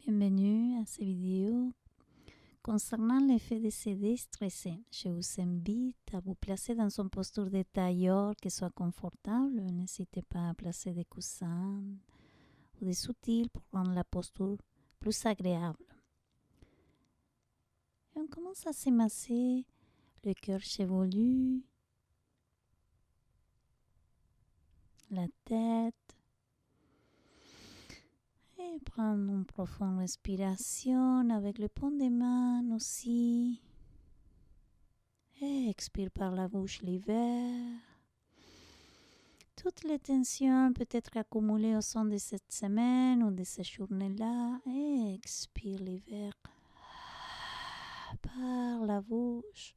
Bienvenue à cette vidéo concernant l'effet de se déstresser. Je vous invite à vous placer dans une posture de tailleur qui soit confortable. N'hésitez pas à placer des coussins ou des soutiles pour rendre la posture plus agréable. Et on commence à se masser le cœur chevelu, la tête. Et prendre une profonde respiration avec le paume des mains aussi. Et expire par la bouche l'hiver. Toutes les tensions peut être accumulées au sein de cette semaine ou de cette journée-là. Et expire l'hiver par la bouche.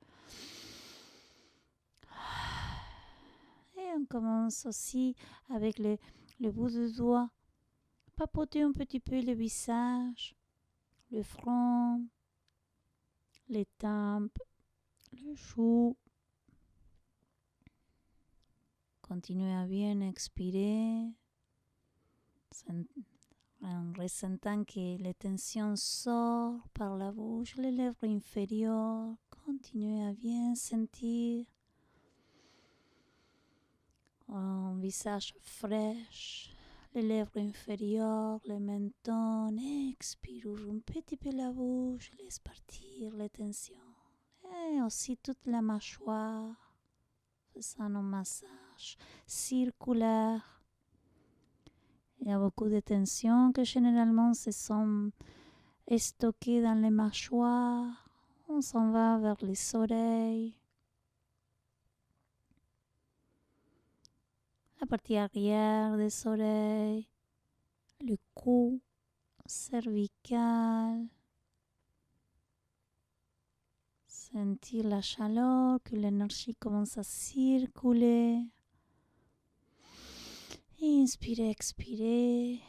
Et on commence aussi avec le bout du doigt. Papoter un petit peu le visage, le front, les tempes, le joue. Continuez à bien expirer en ressentant que les tensions sortent par la bouche, les lèvres inférieures. Continuez à bien sentir un visage fraîche, les lèvres inférieures, le menton. Expire, ouvre un petit peu la bouche, laisse partir les tensions. Et aussi toute la mâchoire, faisant un massage circulaire. Il y a beaucoup de tensions que généralement se sont stockées dans les mâchoires. On s'en va vers les oreilles, la partie arrière des oreilles, le cou, cervical. Sentir la chaleur, que l'énergie commence à circuler. Inspirez, expirez.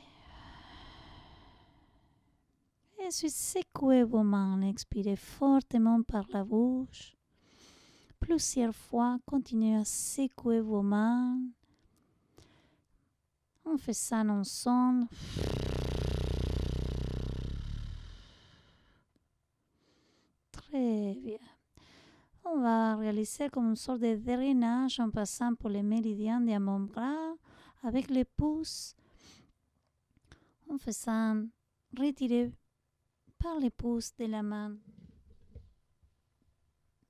Et ensuite, secouez vos mains. Expirez fortement par la bouche. Plusieurs fois, continuez à secouer vos mains. On fait ça en son. Très bien. On va réaliser comme une sorte de drainage en passant pour les méridiens des avant-bras avec les pouces. En faisant retirer par les pouces de la main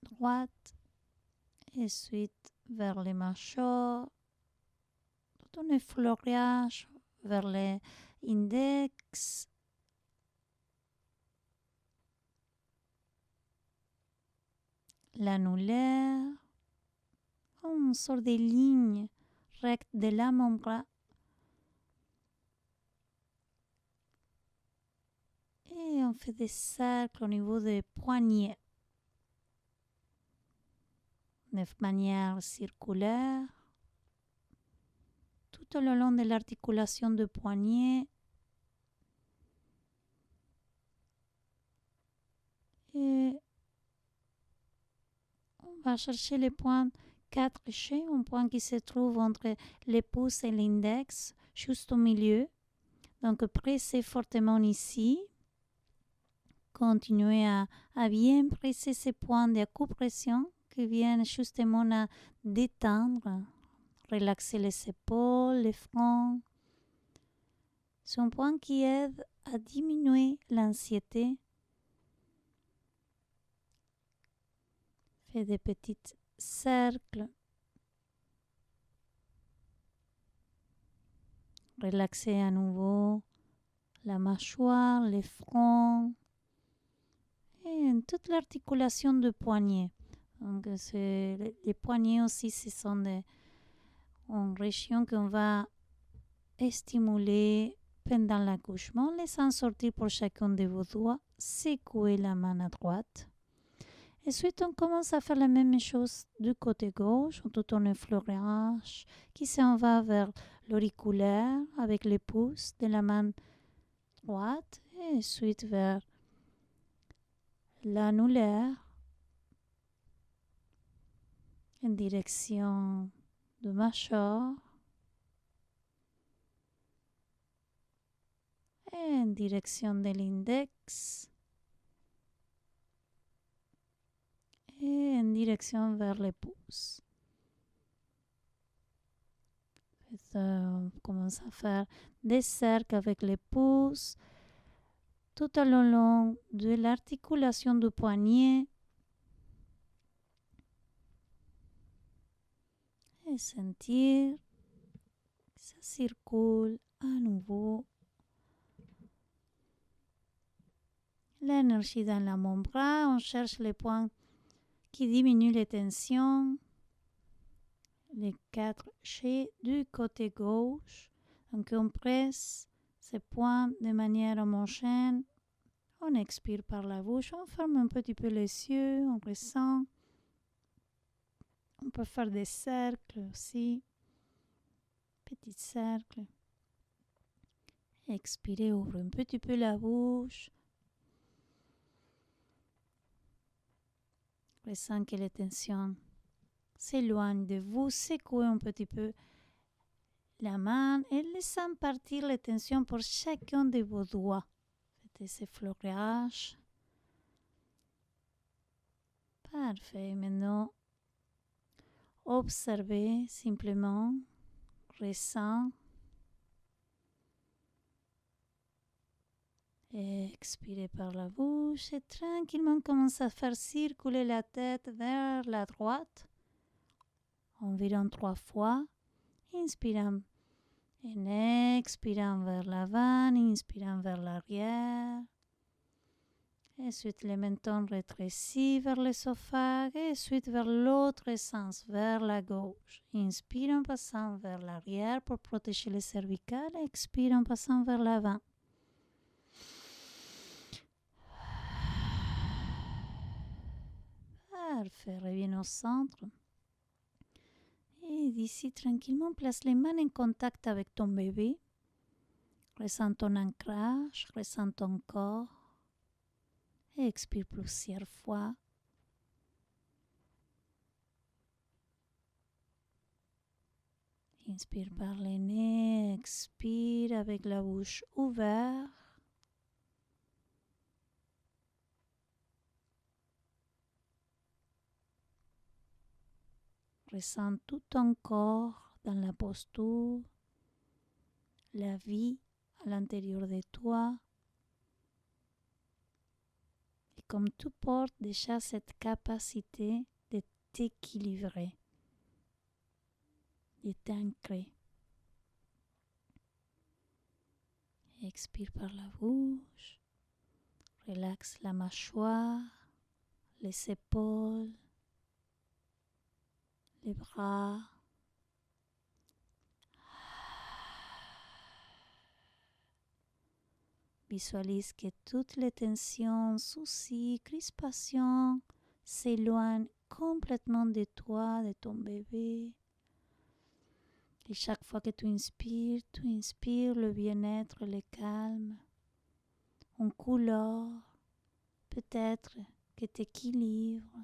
droite et ensuite vers les mâchoires, tout un effleurage vers les index, l'annulaire, une sorte de ligne recte de l'avant-bras. Et on fait des cercles au niveau des poignets de manière circulaire tout le long de l'articulation du poignet. Et on va chercher le point 4G, un point qui se trouve entre les pouces et l'index, juste au milieu. Donc pressez fortement ici. Continuez à bien presser ces points d'acupression qui viennent justement à détendre, relaxer les épaules, les fronts. C'est un point qui aide à diminuer l'anxiété. Faites des petits cercles. Relaxez à nouveau la mâchoire, les fronts et toute l'articulation du poignet. Donc, les poignets aussi, ce sont une région qu'on va stimuler pendant l'accouchement. Laissant sortir pour chacun de vos doigts. Secouez la main à droite. Ensuite, on commence à faire la même chose du côté gauche, tout en effleurage qui s'en va vers l'auriculaire avec les pouces de la main droite et ensuite vers l'annulaire en direction de mâchoire. Et en direction de l'index. Et en direction vers les pouces. On commence à faire des cercles avec les pouces tout au long de l'articulation du poignet. Et sentir que ça circule à nouveau. L'énergie dans l'avant-bras, on cherche les points qui diminuent les tensions. Les 4 jets du côté gauche. Donc on presse ces points de manière homogène. On expire par la bouche, on ferme un petit peu les yeux, on ressent. On peut faire des cercles aussi. Petits cercles. Expirez, ouvrez un petit peu la bouche. Ressent que les tensions s'éloignent de vous. Secouez un petit peu la main et laissez partir les tensions pour chacun de vos doigts. Faites ces effleurages. Parfait. Maintenant, observez simplement, ressent. Expirez par la bouche et tranquillement commencez à faire circuler la tête vers la droite. Environ 3 fois. Inspirant et expirant vers l'avant, inspirant vers l'arrière. Ensuite, le menton rétrécit vers l'esophague et ensuite vers l'autre sens, vers la gauche. Inspire en passant vers l'arrière pour protéger les cervicales. Expire en passant vers l'avant. Parfait, reviens au centre. Et d'ici, tranquillement, place les mains en contact avec ton bébé. Ressens ton ancrage, ressens ton corps. Et expire plusieurs fois. Inspire par le nez, expire avec la bouche ouverte. Ressens tout ton corps dans la posture, la vie à l'intérieur de toi. Et comme tu portes déjà cette capacité de t'équilibrer, de t'ancrer. Expire par la bouche, relaxe la mâchoire, les épaules, les bras. Visualise que toutes les tensions, soucis, crispations s'éloignent complètement de toi, de ton bébé. Et chaque fois que tu inspires le bien-être, le calme. En couleur, peut-être que t'équilibre,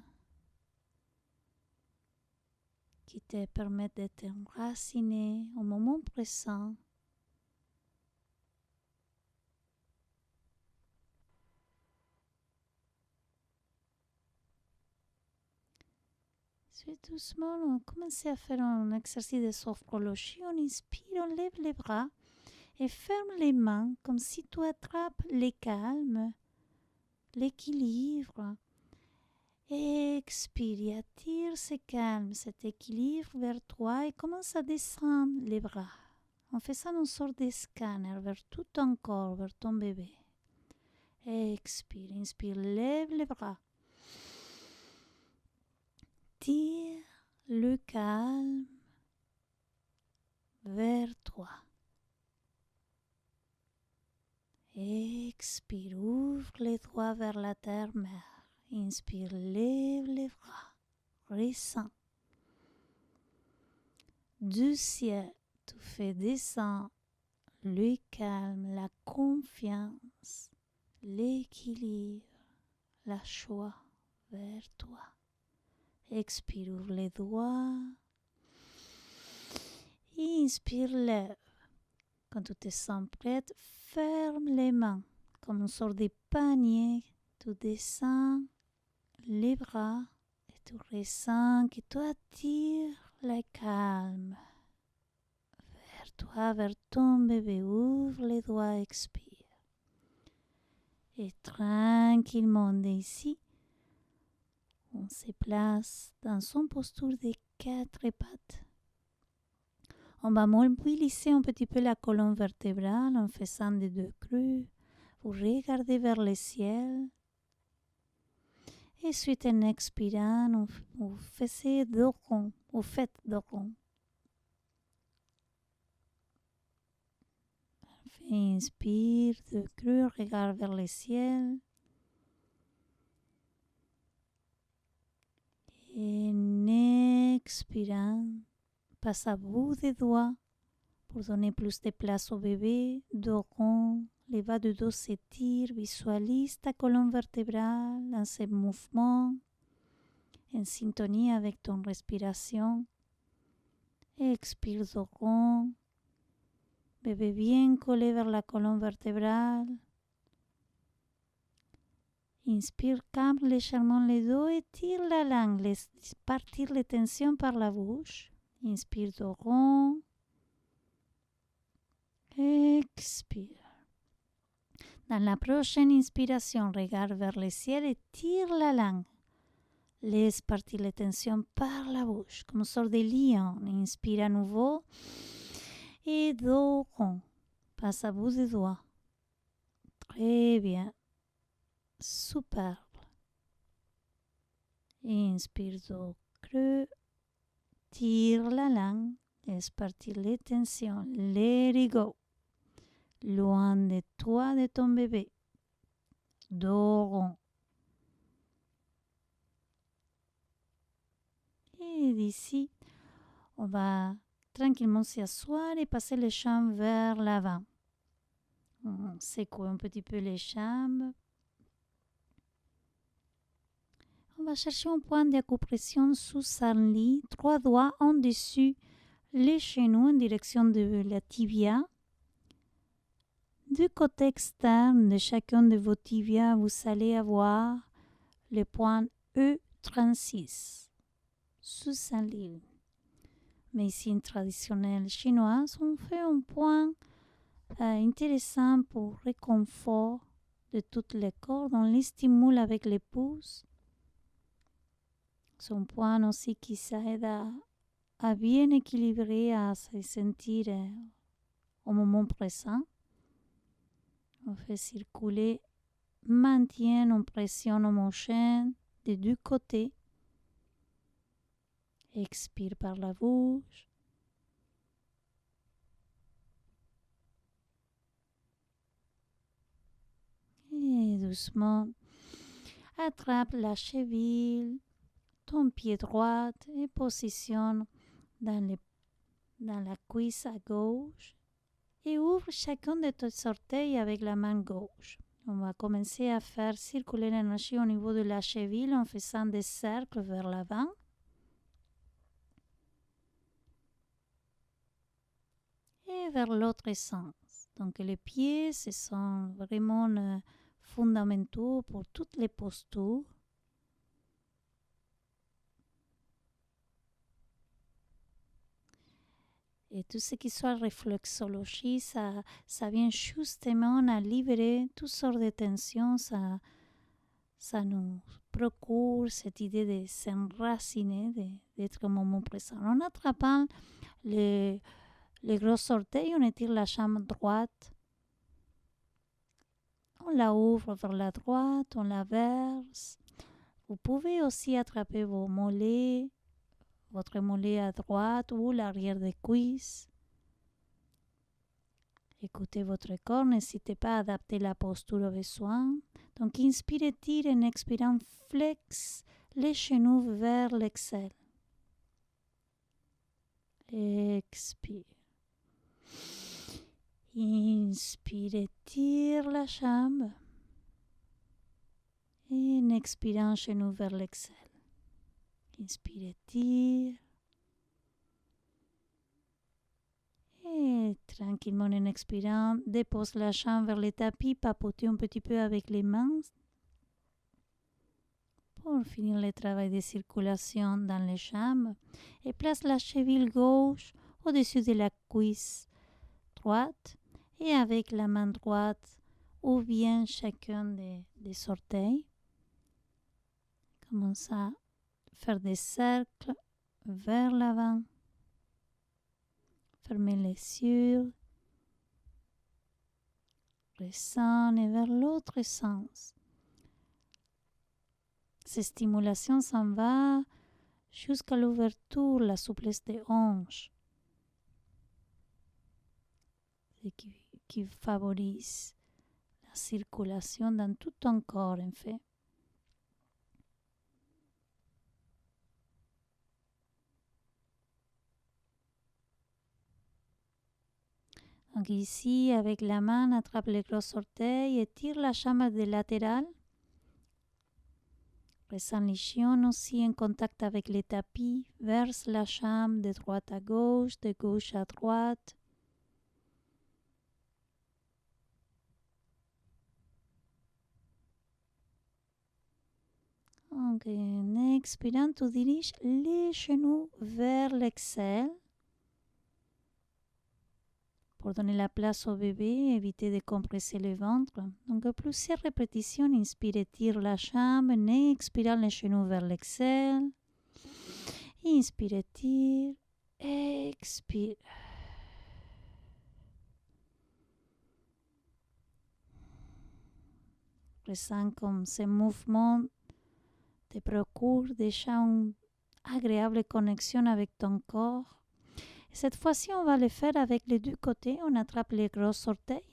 qui te permet de t'enraciner au moment présent. Ensuite, doucement, on commence à faire un exercice de sophrologie. On inspire, on lève les bras et ferme les mains comme si tu attrapes le calme, l'équilibre. Expire et attire ce calme, cet équilibre vers toi et commence à descendre les bras. En faisant une sorte de scanner vers tout ton corps, vers ton bébé. Expire, inspire, lève les bras. Tire le calme vers toi. Expire, ouvre les doigts vers la terre-mère. Inspire, lève les bras. Ressens. Du ciel, tu fais descendre le calme, la confiance, l'équilibre, la joie vers toi. Expire, ouvre les doigts. Inspire, lève. Quand tu te sens prête, fermes les mains comme une sorte de panier. Tu descends les bras et tu ressens que tu attires le calme vers toi, vers ton bébé. Ouvre les doigts, expire. Et tranquillement d'ici, on se place dans son posture de 4 pattes. On va mobiliser un petit peu la colonne vertébrale en faisant des 2 creux. Vous regardez vers le ciel. Et ensuite, en expirant, vous faites 2 ronds. Vous faites 2 ronds. Inspire, 2 creux, regarde vers le ciel. Et en expirant, passe à bout des doigts pour donner plus de place au bébé. 2 ronds, les bas du dos s'étirent. Visualise ta colonne vertébrale dans ce mouvement, en syntonie avec ton respiration. Expire 2 ronds. Bébé bien collé vers la colonne vertébrale. Inspire, calme légèrement les dos et tire la langue. Laisse partir les tensions par la bouche. Inspire 2 ronds. Expire. Dans la prochaine inspiration, regarde vers le ciel et tire la langue. Laisse partir les tensions par la bouche, comme une sorte de lion. Inspire à nouveau. Et 2 ronds. Passe à bout des doigts. Très bien. Superbe. Inspire 2 creux. Tire la langue. Laisse partir les tensions. Let it go. Loin de toi, de ton bébé. 2 ronds. Et d'ici, on va tranquillement s'asseoir et passer les jambes vers l'avant. On secoue un petit peu les jambes. On va chercher un point d'acupression sous un lit. 3 doigts en dessus les genoux en direction de la tibia. Du côté externe de chacun de vos tibias, vous allez avoir le point E36 sous un lit. Médecine traditionnelle chinoise, on fait un point intéressant pour réconfort de tout le corps. On les stimule avec les pouces. C'est un point aussi qui s'aide à bien équilibrer, à se sentir au moment présent. On fait circuler, maintient une pression homogène des 2 côtés. Expire par la bouche. Et doucement, attrape la cheville, ton pied droit et positionne dans la cuisse à gauche. Et ouvre chacun de tes orteils avec la main gauche. On va commencer à faire circuler l'énergie au niveau de la cheville en faisant des cercles vers l'avant. Et vers l'autre sens. Donc les pieds, ce sont vraiment fondamentaux pour toutes les postures. Et tout ce qui soit réflexologie, ça vient justement à libérer toutes sortes de tensions. Ça nous procure cette idée de s'enraciner, d'être au moment présent. En attrapant les gros orteils, on étire la jambe droite. On la ouvre vers la droite, on la verse. Vous pouvez aussi attraper vos mollets, votre mollet à droite ou l'arrière des cuisses. Écoutez votre corps, n'hésitez pas à adapter la posture au besoin. Donc, inspirez, tire en expirant, flex les genoux vers l'exhale. Expire. Inspire, tire la jambe. Et en expirant, genou vers l'exhale. Inspire, tire. Et tranquillement en expirant, dépose la jambe vers le tapis, papoter un petit peu avec les mains pour finir le travail de circulation dans les jambes. Et place la cheville gauche au-dessus de la cuisse droite et avec la main droite ouvre bien chacun des orteils. Commence à faire des cercles vers l'avant. Fermez les yeux. Ressonnez vers l'autre sens. Cette stimulation s'en va jusqu'à l'ouverture, la souplesse des hanches, ce qui favorise la circulation dans tout ton corps, en fait. Donc ici, avec la main, attrape les gros orteils et tire la jambe de latérale. Ressens l'ischio aussi en contact avec le tapis. Verse la jambe de droite à gauche, de gauche à droite. Donc, en expirant, tu diriges les genoux vers l'exhale. Pour donner la place au bébé, évitez de compresser le ventre. Donc, plusieurs répétitions. Inspire, tire la jambe. Expire les genoux vers l'exhale. Inspire, tire. Expire. Ressens comme ces mouvements te procurent déjà une agréable connexion avec ton corps. Cette fois-ci, on va le faire avec les deux côtés. On attrape les gros orteils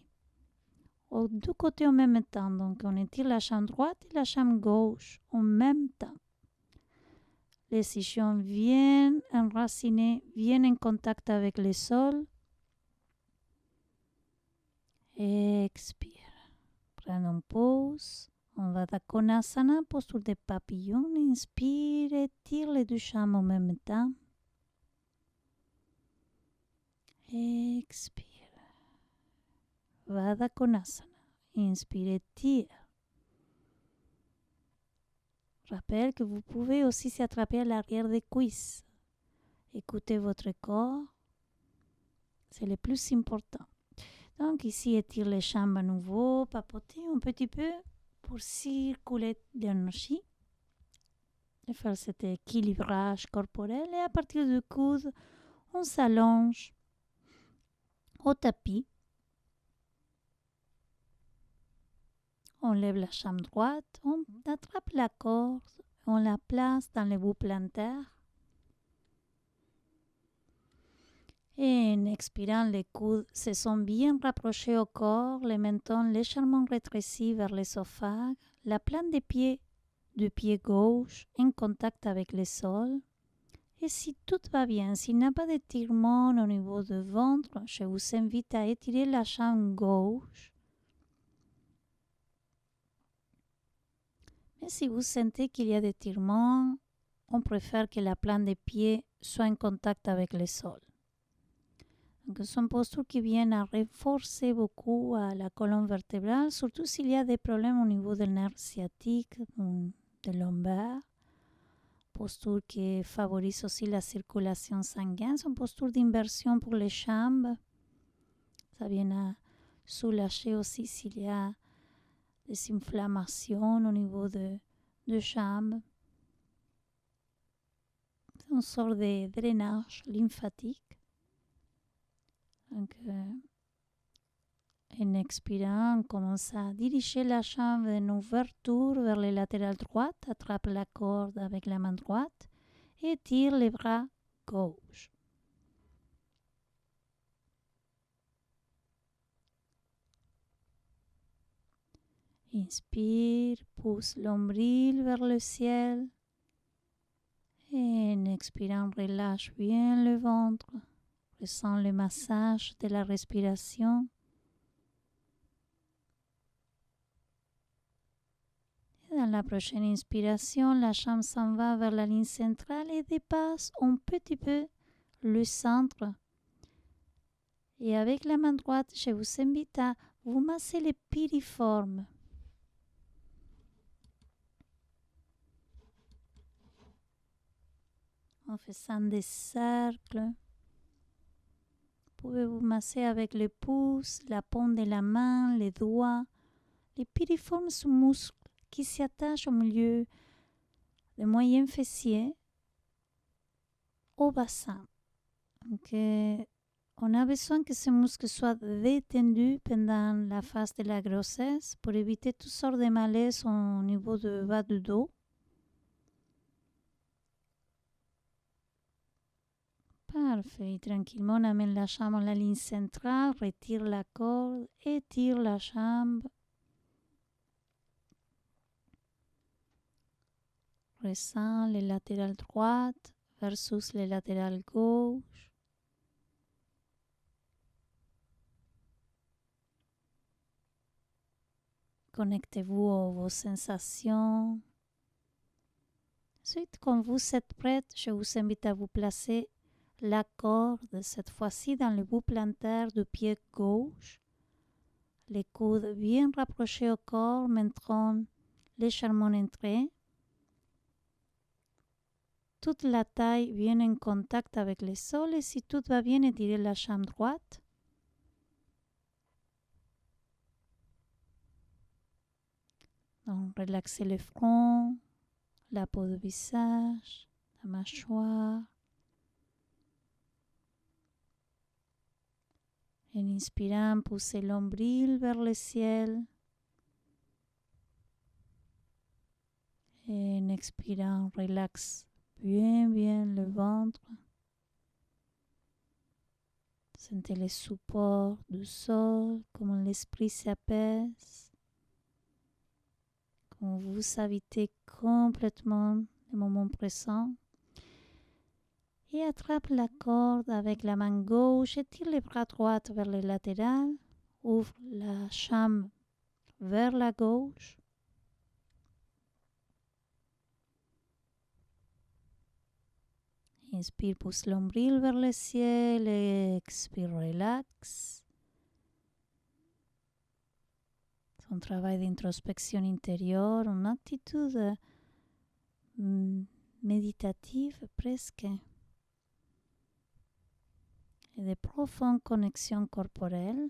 aux deux côtés en même temps. Donc, on étire la jambe droite et la jambe gauche en même temps. Les ischions viennent enraciner, viennent en contact avec le sol. Expire. Prends une pause. On va à Konasana, posture de papillon. Inspire, étire les deux jambes en même temps. Expire. Vada Konasana. Inspire, tire. Rappelle que vous pouvez aussi s'attraper à l'arrière des cuisses. Écoutez votre corps. C'est le plus important. Donc ici, étire les jambes à nouveau. Papotez un petit peu pour circuler l'énergie. Et faire cet équilibrage corporel. Et à partir du coude, on s'allonge au tapis. On lève la jambe droite, on attrape la corde, on la place dans le bout plantaire. Et en expirant, les coudes se sont bien rapprochés au corps, les mentons légèrement rétrécis vers l'esophague, la plante des pieds du pied gauche en contact avec le sol. Et si tout va bien, s'il n'y a pas d'étirement au niveau du ventre, je vous invite à étirer la jambe gauche. Mais si vous sentez qu'il y a des étirements, on préfère que la plante des pieds soit en contact avec le sol. Donc, ce sont postures qui viennent à renforcer beaucoup la colonne vertébrale, surtout s'il y a des problèmes au niveau du nerf sciatique, de lombaire. Posture qui favorise aussi la circulation sanguine. C'est une posture d'inversion pour les jambes. Ça vient à soulager aussi s'il y a des inflammations au niveau de jambes. C'est une sorte de drainage lymphatique. Donc, en expirant, on commence à diriger la jambe d'une ouverture vers le latéral droit. Attrape la corde avec la main droite et tire les bras gauche. Inspire, pousse l'ombril vers le ciel. Et en expirant, relâche bien le ventre. Ressens le massage de la respiration. Et dans la prochaine inspiration, la jambe s'en va vers la ligne centrale et dépasse un petit peu le centre. Et avec la main droite, je vous invite à vous masser les piriformes. En faisant des cercles. Vous pouvez vous masser avec les pouces, la paume de la main, les doigts. Les piriformes sont muscles qui s'attachent au milieu des moyens fessiers au bassin. Donc, on a besoin que ces muscles soient détendus pendant la phase de la grossesse pour éviter toutes sortes de malaises au niveau du bas du dos. Parfait. Tranquillement, on amène la jambe à la ligne centrale, retire la corde, étire la jambe. Ressens le latéral droite versus le latéral gauche. Connectez-vous à vos sensations. Ensuite, quand vous êtes prête, je vous invite à vous placer la corde, cette fois-ci dans le bout plantaire du pied gauche. Les coudes bien rapprochés au corps, maintenant légèrement entrés. Toute la taille bien en contact avec le sol et si tout va bien, étirez la jambe droite. Donc, relaxez le front, la peau du visage, la mâchoire. En inspirant, poussez l'ombril vers le ciel. Et en expirant, relaxe bien le ventre. Sentez le support du sol, comment l'esprit s'apaise. Comment vous habitez complètement le moment présent. Et attrape la corde avec la main gauche, étire les bras droits vers le latéral, ouvre la jambe vers la gauche. Inspire, pousse l'ombril vers le ciel et expire, relaxe. C'est un travail d'introspection intérieure, une attitude méditative presque. Et de profondes connexions corporelles.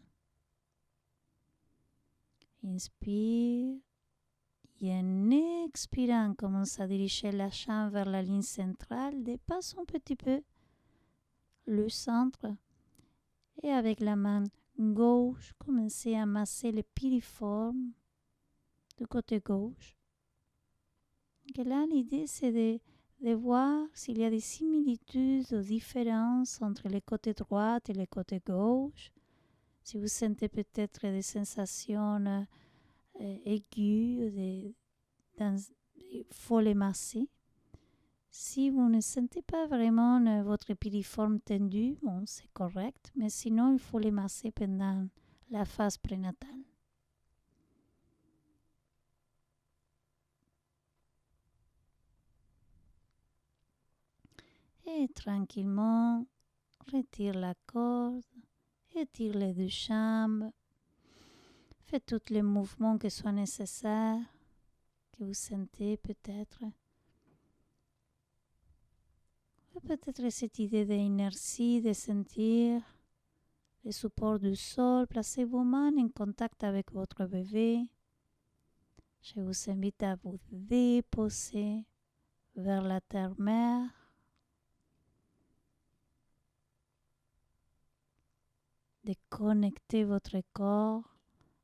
Inspire. Et en expirant, commence à diriger la jambe vers la ligne centrale. Dépasse un petit peu le centre. Et avec la main gauche, commencez à masser les piriformes du côté gauche. Et là, l'idée, c'est de voir s'il y a des similitudes ou différences entre le côté droit et le côté gauche. Si vous sentez peut-être des sensations aiguës, il faut les masser. Si vous ne sentez pas vraiment votre piriforme tendu, bon, c'est correct, mais sinon, il faut les masser pendant la phase prénatale. Et tranquillement, retire la corde, étire les deux jambes, faites tous les mouvements qui soient nécessaires, que vous sentez peut-être. Peut-être cette idée d'inertie, de sentir le support du sol. Placez vos mains en contact avec votre bébé. Je vous invite à vous déposer vers la terre-mère. De connecter votre corps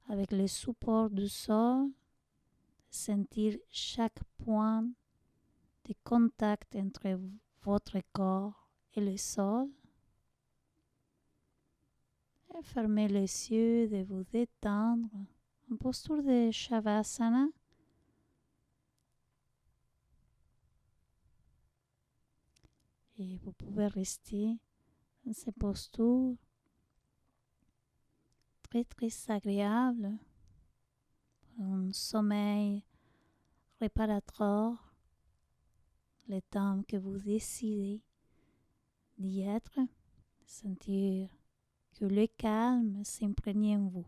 avec le support du sol. Sentir chaque point de contact entre votre corps et le sol. Et fermez les yeux, de vous détendre en posture de Shavasana. Et vous pouvez rester dans cette posture très agréable pour un sommeil réparateur, le temps que vous décidez d'y être, sentir que le calme s'imprègne en vous.